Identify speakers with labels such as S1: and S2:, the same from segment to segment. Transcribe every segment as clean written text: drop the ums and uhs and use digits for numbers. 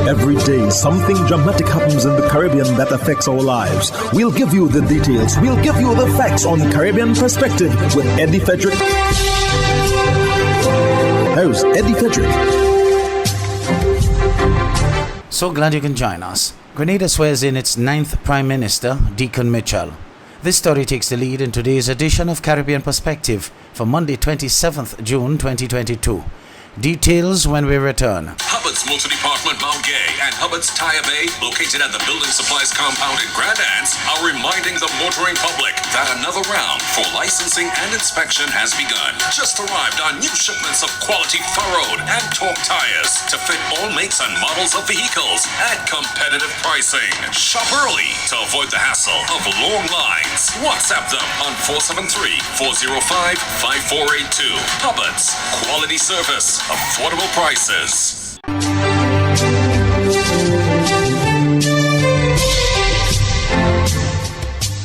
S1: Every day, something dramatic happens in the Caribbean that affects our lives. We'll give you the details. We'll give you the facts on Caribbean Perspective with Eddie Frederick. Host Eddie Frederick.
S2: So glad you can join us. Grenada swears in its 9th Prime Minister, Deacon Mitchell. This story takes the lead in today's edition of Caribbean Perspective for Monday, 27th June 2022. Details when we return.
S3: Hubbard's Multi-Department Mount Gay and Hubbard's Tire Bay, located at the Building Supplies Compound in Grand Anse, are reminding the motoring public that another round for licensing and inspection has begun. Just arrived on new shipments of quality furrowed and torque tires to fit all makes and models of vehicles at competitive pricing. Shop early to avoid the hassle of long lines. WhatsApp them on 473-405-5482. Hubbard's, quality service, affordable prices.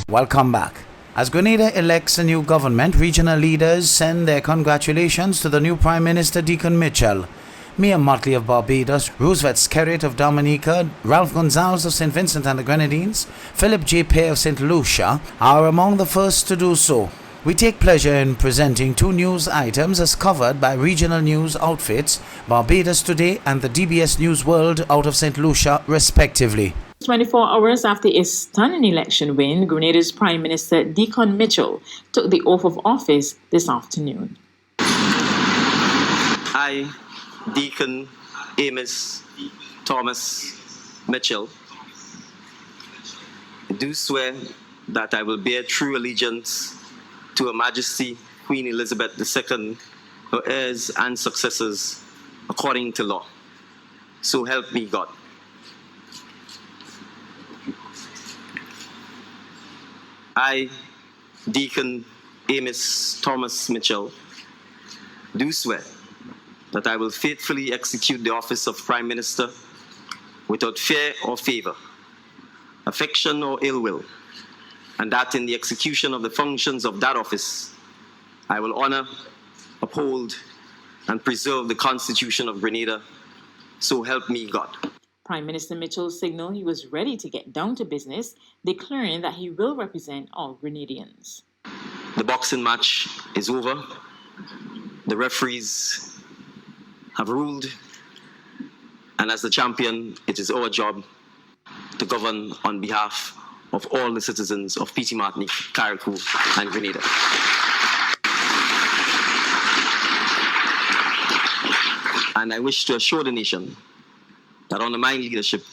S2: Welcome back. As Grenada elects a new government, regional leaders send their congratulations to the new Prime Minister Deacon Mitchell. Mia Motley of Barbados, Roosevelt Skerritt of Dominica, Ralph Gonzalez of St. Vincent and the Grenadines, Philip J. Pear of St. Lucia are among the first to do so. We take pleasure in presenting two news items as covered by regional news outfits, Barbados Today and the DBS News World out of St. Lucia, respectively.
S4: 24 hours after a stunning election win, Grenada's Prime Minister Deacon Mitchell took the oath of office this afternoon.
S5: I, Deacon Amos Thomas Mitchell, do swear that I will bear true allegiance to Her Majesty Queen Elizabeth II, her heirs and successors, according to law. So help me God. I, Deacon Amos Thomas Mitchell, do swear that I will faithfully execute the office of Prime Minister without fear or favor, affection or ill will, and that in the execution of the functions of that office, I will honor, uphold, and preserve the Constitution of Grenada. So help me God.
S4: Prime Minister Mitchell signaled he was ready to get down to business, declaring that he will represent all Grenadians.
S5: The boxing match is over. The referees have ruled, and as the champion, it is our job to govern on behalf of all the citizens of Petite Martinique, Carriacou, and Grenada. And I wish to assure the nation that under my leadership,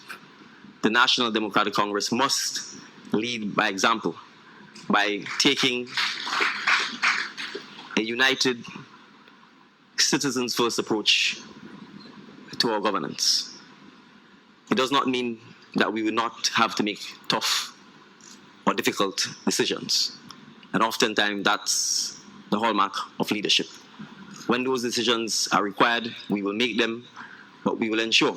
S5: the National Democratic Congress must lead by example by taking a united, citizens-first approach to our governance. It does not mean that we will not have to make tough or difficult decisions. And oftentimes that's the hallmark of leadership. When those decisions are required, we will make them, but we will ensure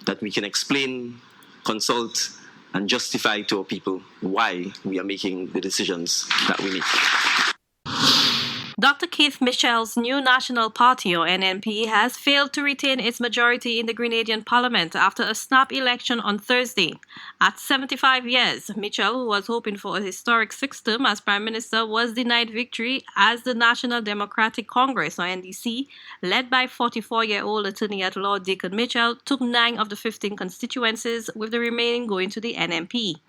S5: that we can explain, consult, and justify to our people why we are making the decisions that we make.
S6: Dr. Keith Mitchell's new National Party, or NNP, has failed to retain its majority in the Grenadian Parliament after a snap election on Thursday. At 75 years, Mitchell, who was hoping for a historic sixth term as Prime Minister, was denied victory as the National Democratic Congress, or NDC, led by 44-year-old Attorney-at-Law Deacon Mitchell, took 9 of the 15 constituencies, with the remaining going to the NNP.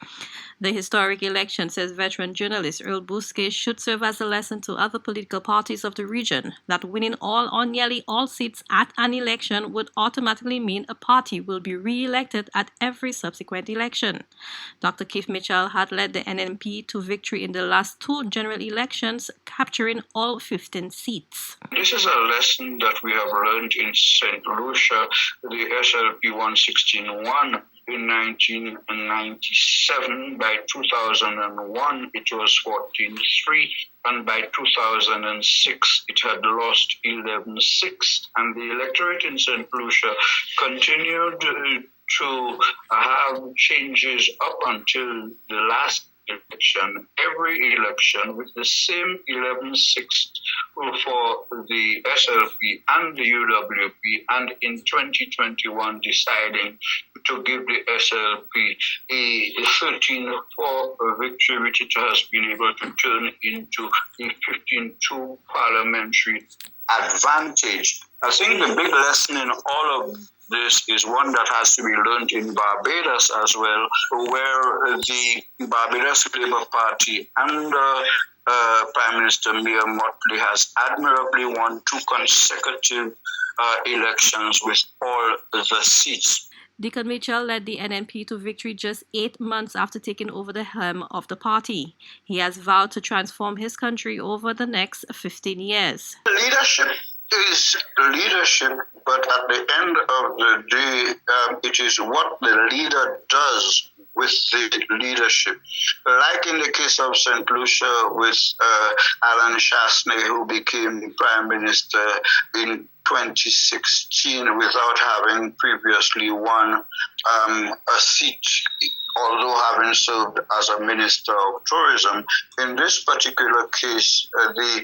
S6: The historic election, says veteran journalist Earl Bousquet, should serve as a lesson to other political parties of the region that winning all or nearly all seats at an election would automatically mean a party will be re-elected at every subsequent election. Dr. Keith Mitchell had led the NNP to victory in the last 2 general elections, capturing all 15 seats.
S7: This is a lesson that we have learned in St. Lucia, the SLP 116-1. In 1997, by 2001, it was 14-3, and by 2006, it had lost 11-6. And the electorate in St. Lucia continued to have changes up until the last election, every election with the same 11-6 for the SLP and the UWP, and in 2021 deciding to give the SLP a 13-4 victory, which it has been able to turn into a 15-2 parliamentary advantage. I think the big lesson in all of this is one that has to be learned in Barbados as well, where the Barbados Labour Party and Prime Minister Mia Mottley has admirably won 2 consecutive elections with all the seats.
S6: Deacon Mitchell led the NNP to victory just 8 months after taking over the helm of the party. He has vowed to transform his country over the next 15 years.
S7: Leadership is leadership, but at the end of the day, it is what the leader does with the leadership. Like in the case of St. Lucia with Alan Shastney, who became Prime Minister in 2016 without having previously won a seat, although having served as a Minister of Tourism. In this particular case, the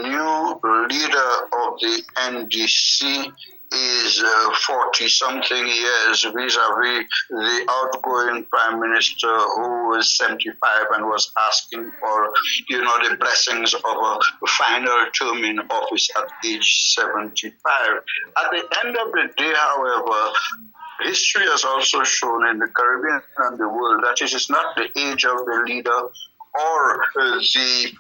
S7: new leader of the NDC is 40-something years vis-a-vis the outgoing Prime Minister who was 75 and was asking for, the blessings of a final term in office at age 75. At the end of the day, however, history has also shown in the Caribbean and the world that it is not the age of the leader or the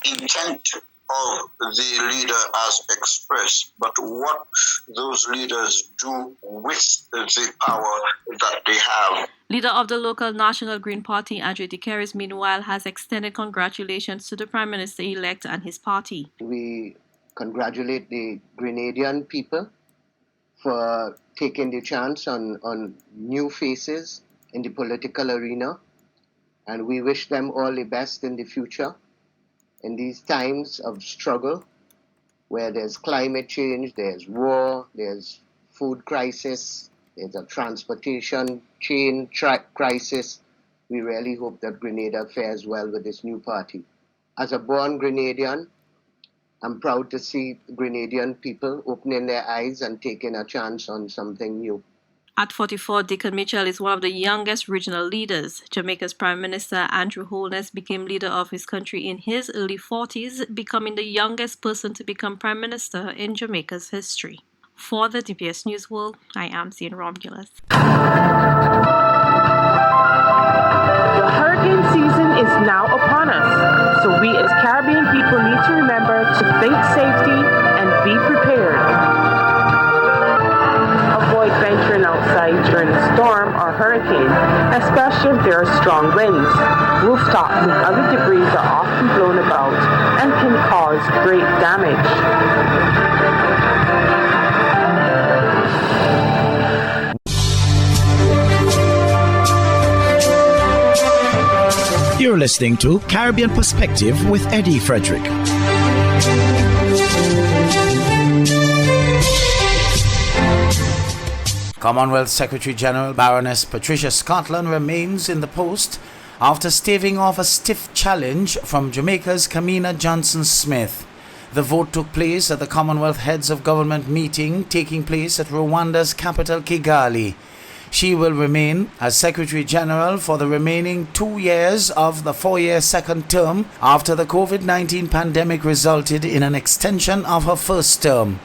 S7: intent of the leader as expressed, but what those leaders do with the power that they have.
S6: Leader of the local National Green Party, Andre de Keris, meanwhile, has extended congratulations to the Prime Minister-elect and his party.
S8: We congratulate the Grenadian people for taking the chance on new faces in the political arena, and we wish them all the best in the future. In these times of struggle, where there's climate change, there's war, there's food crisis, there's a transportation chain crisis, we really hope that Grenada fares well with this new party. As a born Grenadian, I'm proud to see Grenadian people opening their eyes and taking a chance on something new.
S6: At 44, Deacon Mitchell is one of the youngest regional leaders. Jamaica's Prime Minister Andrew Holness became leader of his country in his early 40s, becoming the youngest person to become Prime Minister in Jamaica's history. For the DPS News World, I am Zane Romulus.
S9: The hurricane season is now upon us, so we as Caribbean people need to remember to think safety and be prepared. Avoid venturing outside during a storm or hurricane, especially if there are strong winds. Rooftops and other debris are often blown about and can cause great damage.
S1: You're listening to Caribbean Perspective with Eddie Frederick.
S2: Commonwealth Secretary-General Baroness Patricia Scotland remains in the post after staving off a stiff challenge from Jamaica's Kamina Johnson-Smith. The vote took place at the Commonwealth Heads of Government meeting taking place at Rwanda's capital Kigali. She will remain as Secretary-General for the remaining 2 years of the 4-year second term after the COVID-19 pandemic resulted in an extension of her first term.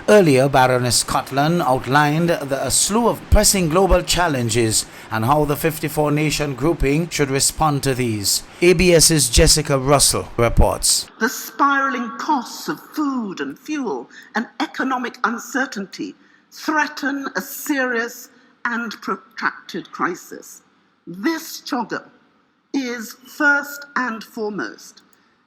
S2: Earlier, Baroness Scotland outlined a slew of pressing global challenges and how the 54-nation grouping should respond to these. ABS's Jessica Russell reports.
S10: The spiraling costs of food and fuel and economic uncertainty threaten a serious and protracted crisis. This struggle is first and foremost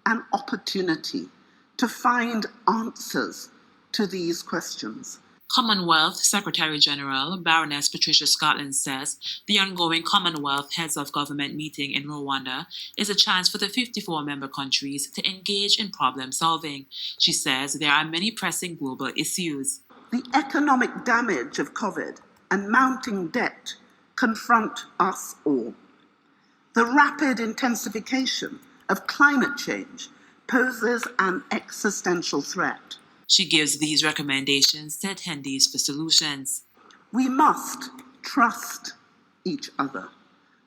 S10: an opportunity to find answers to these questions.
S11: Commonwealth Secretary-General Baroness Patricia Scotland says the ongoing Commonwealth Heads of Government meeting in Rwanda is a chance for the 54 member countries to engage in problem solving. She says there are many pressing global issues.
S10: The economic damage of COVID and mounting debt confront us all. The rapid intensification of climate change poses an existential threat.
S11: She gives these recommendations to attendees for solutions.
S10: We must trust each other.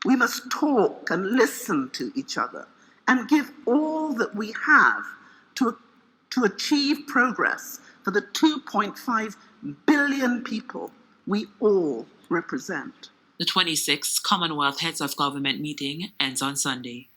S10: We must talk and listen to each other and give all that we have to achieve progress for the 2.5 billion people we all represent.
S11: The 26th Commonwealth Heads of Government meeting ends on Sunday.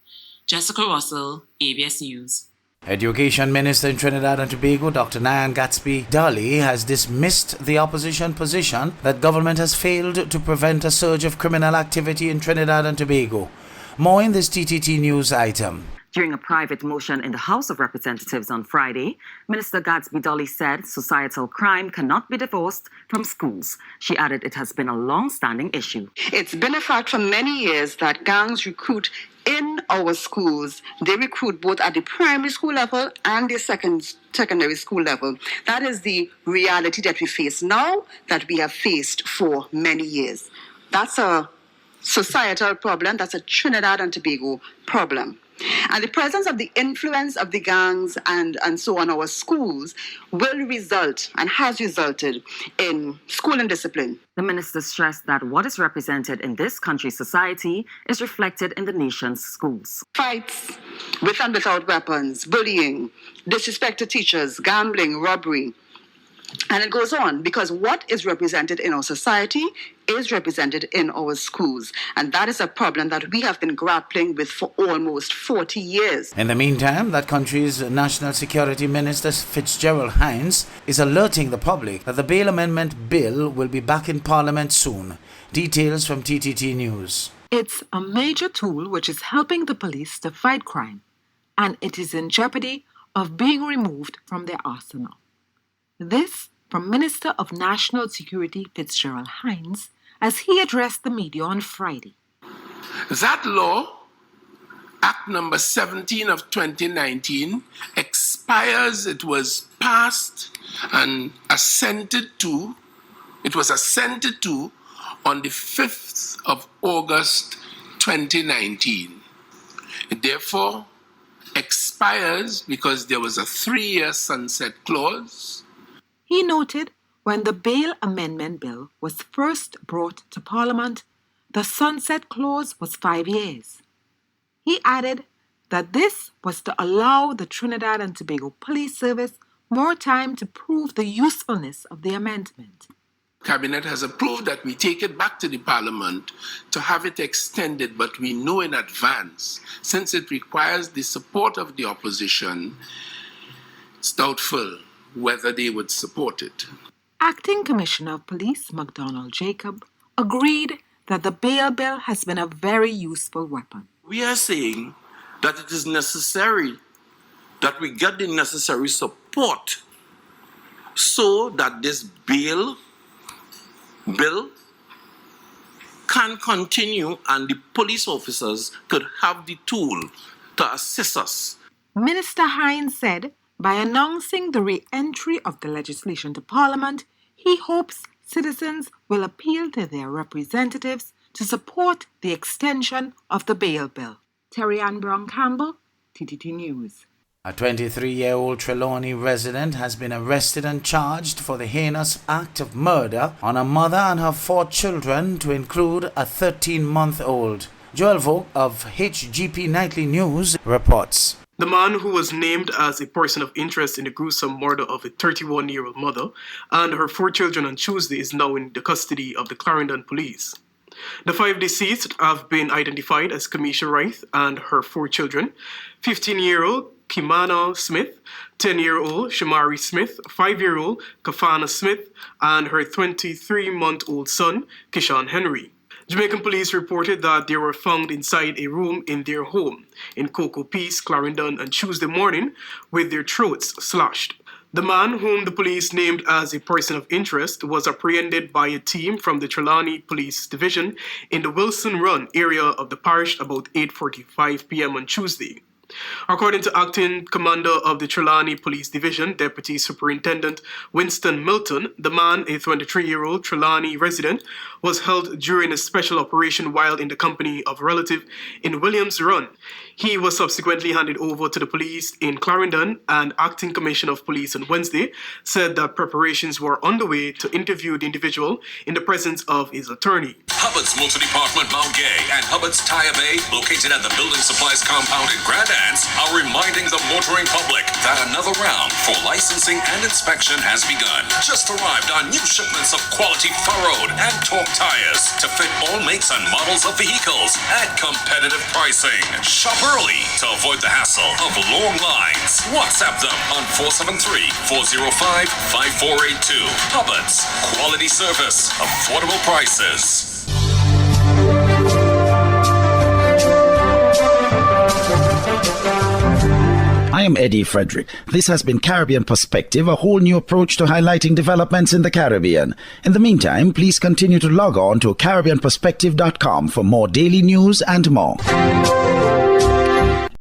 S11: Jessica Russell, ABS News.
S2: Education Minister in Trinidad and Tobago, Dr. Nyan Gatsby-Dolly, has dismissed the opposition position that government has failed to prevent a surge of criminal activity in Trinidad and Tobago. More in this TTT News item.
S12: During a private motion in the House of Representatives on Friday, Minister Gatsby-Dolly said societal crime cannot be divorced from schools. She added it has been a long-standing issue.
S13: It's been a fact for many years that gangs recruit in our schools. They recruit both at the primary school level and the secondary school level. That is the reality that we face now, that we have faced for many years. That's a societal problem. That's a Trinidad and Tobago problem. And the presence of the influence of the gangs and so on our schools will result and has resulted in school indiscipline.
S12: The minister stressed that what is represented in this country's society is reflected in the nation's schools.
S13: Fights with and without weapons, bullying, disrespect to teachers, gambling, robbery. And it goes on, because what is represented in our society is represented in our schools. And that is a problem that we have been grappling with for almost 40 years.
S2: In the meantime, that country's National Security Minister Fitzgerald Hines is alerting the public that the bail amendment bill will be back in Parliament soon. Details from TTT News.
S14: It's a major tool which is helping the police to fight crime, and it is in jeopardy of being removed from their arsenal. This from Minister of National Security Fitzgerald Hines as he addressed the media on Friday.
S15: That law, Act number 17 of 2019, expires. It was passed and assented to. It was assented to on the 5th of August 2019. It therefore expires because there was a 3-year sunset clause.
S14: He noted when the bail amendment bill was first brought to Parliament, the sunset clause was 5 years. He added that this was to allow the Trinidad and Tobago Police Service more time to prove the usefulness of the amendment.
S15: Cabinet has approved that we take it back to the Parliament to have it extended, but we know in advance, since it requires the support of the opposition, it's doubtful whether they would support it.
S14: Acting Commissioner of Police MacDonald Jacob agreed that the bail bill has been a very useful weapon.
S16: We are saying that it is necessary that we get the necessary support so that this bill can continue and the police officers could have the tool to assist us.
S14: Minister Hines said by announcing the re-entry of the legislation to Parliament, he hopes citizens will appeal to their representatives to support the extension of the bail bill. Terry Ann Brown Campbell, TTT News.
S2: A 23-year-old Trelawney resident has been arrested and charged for the heinous act of murder on a mother and her 4 children, to include a 13-month-old. Joel Vogt of HGP Nightly News reports.
S17: The man, who was named as a person of interest in the gruesome murder of a 31-year-old mother and her 4 children on Tuesday, is now in the custody of the Clarendon police. The 5 deceased have been identified as Kamisha Wright and her 4 children, 15-year-old Kimana Smith, 10-year-old Shamari Smith, 5-year-old Kafana Smith, and her 23-month-old son, Kishan Henry. Jamaican police reported that they were found inside a room in their home in Cocoa Peace, Clarendon, on Tuesday morning with their throats slashed. The man, whom the police named as a person of interest, was apprehended by a team from the Trelawney Police Division in the Wilson Run area of the parish about 8:45 p.m. on Tuesday. According to Acting Commander of the Trelawney Police Division, Deputy Superintendent Winston Milton, the man, a 23-year-old Trelawney resident, was held during a special operation while in the company of a relative in Williams Run. He was subsequently handed over to the police in Clarendon, and Acting Commissioner of Police on Wednesday said that preparations were underway to interview the individual in the presence of his attorney.
S3: Hubbard's Motor Department Mount Gay and Hubbard's Tire Bay, located at the Building Supplies compound in Grand Anse, are reminding the motoring public that another round for licensing and inspection has begun. Just arrived on new shipments of quality furrowed and torque tires to fit all makes and models of vehicles at competitive pricing. Shop early to avoid the hassle of long lines. WhatsApp them on 473-405-5482. Hubbard's, quality service, affordable prices.
S2: I am Eddie Frederick. This has been Caribbean Perspective, a whole new approach to highlighting developments in the Caribbean. In the meantime, please continue to log on to CaribbeanPerspective.com for more daily news and more.